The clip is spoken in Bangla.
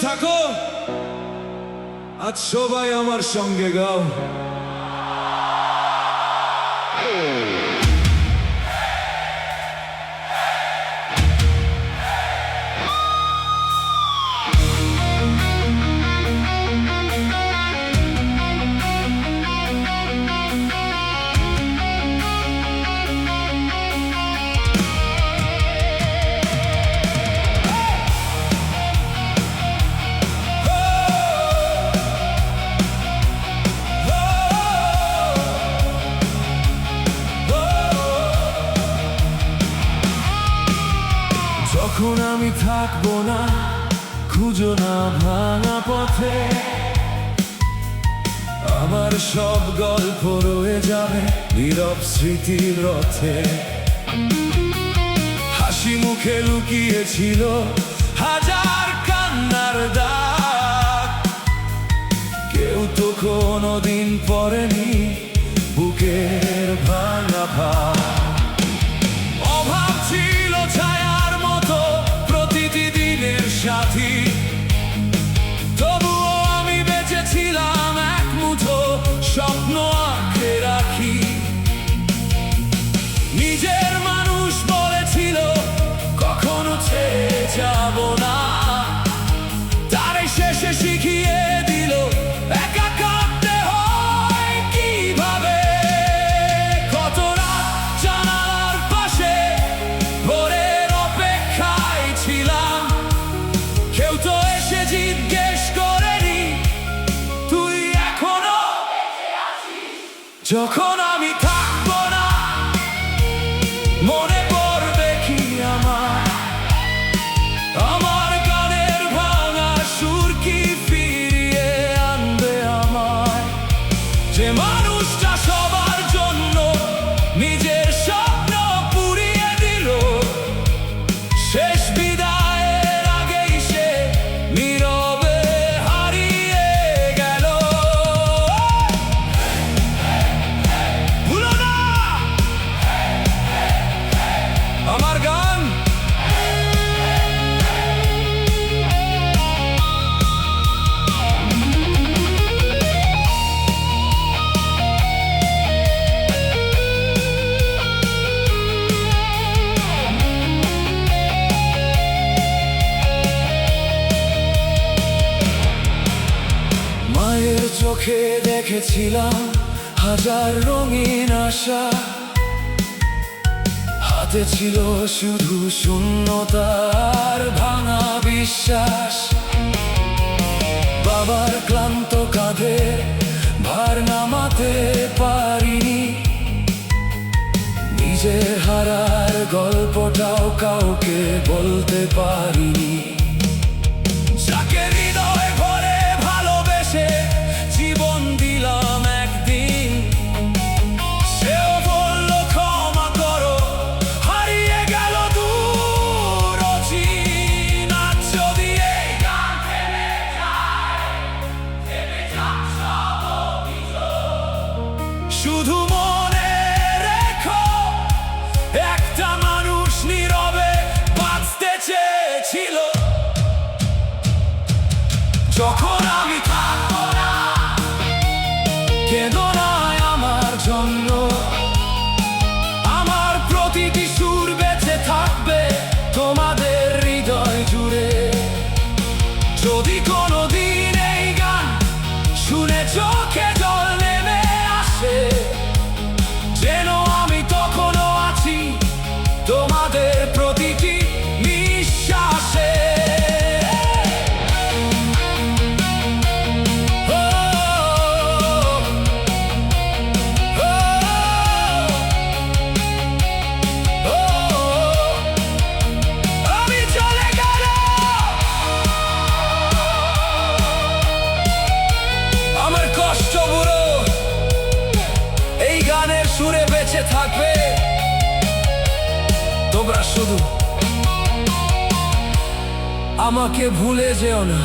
থাকো, আজ সবাই আমার সঙ্গে গাও। যখন আমি থাকবো না, খুঁজো না ভাঙা পথে, আমার সব গল্প রয়ে যাবে নীরব স্মৃতির রথে। হাসি মুখে লুকিয়েছিল হাজার কান্নার দাগ, কেউ তো কোনোদিন পড়েনি বুকের ভাঙা ভাগ। অভাব ছিল ছায়ার মতো প্রতিটি দিনের সাথী, তবুও আমি বেঁচেছিলাম এক মুঠো স্বপ্ন আঁকড়ে রাখি। নিজের মানুষ বলেছিল কখনো ছেড়ে যাব না, তারে শেষে শিখিয়ে দিল একা কাঁদতে হয় কিভাবে। কত রাত জানালার পাশে ভোরের অপেক্ষায় ছিলাম, কেউ তো এসে জিজ্ঞেস করেনি তুই এখনো বেঁচে আছিস। যখন আমি থাকবো না, মনে পড়বে কি আমার গানের ভাঙা সুর কি ফিরিয়ে আনবে আমায়? যে মানুষটা সবার জন্য নিজের স্বপ্ন পুড়িয়ে দিল, শেষ বিদায়ের আগেই সে নীরবে হারিয়ে গেল। ভুলো না আমার গান। মায়ের চোখে দেখেছিলাম হাজার রঙিন আশা, হাতে ছিল শুধু শূন্যতার ভাঙা বিশ্বাস। বাবার ক্লান্ত কাঁধে ভার নামাতে পারিনি, নিজের হারার গল্পটাও কাউকে বলতে পারিনি। যাকে হৃদয় ভরে ভালোবেসে জীবন দিলাম একদিন, সেও বলল ক্ষমা করো, হারিয়ে গেল দূর অচিন। আজ যদি এই গান থেমে যায়, থেমে যাক সব অভিযোগ। শুধু মনে রেখো একটা মানুষ নীরবে বাঁচতে চেয়েছিল। যখন আমি থাকবো না, কেঁদো না আমার জন্য, আমার প্রতিটি সুর বেঁচে থাকবে তোমাদের হৃদয় জুড়ে। যদি কোনোদিন এই গান শুনে চোখে জল নেমে আসে, যেন আমি তখনো আছি তোমাদের প্রতিটি নিঃশ্বাসে। আমি চলে গেল, আমার কষ্ট বুড়ো এই গানের সুরে বেঁচে থাকবে। তোমরা শুধু আমাকে ভুলে যেও না।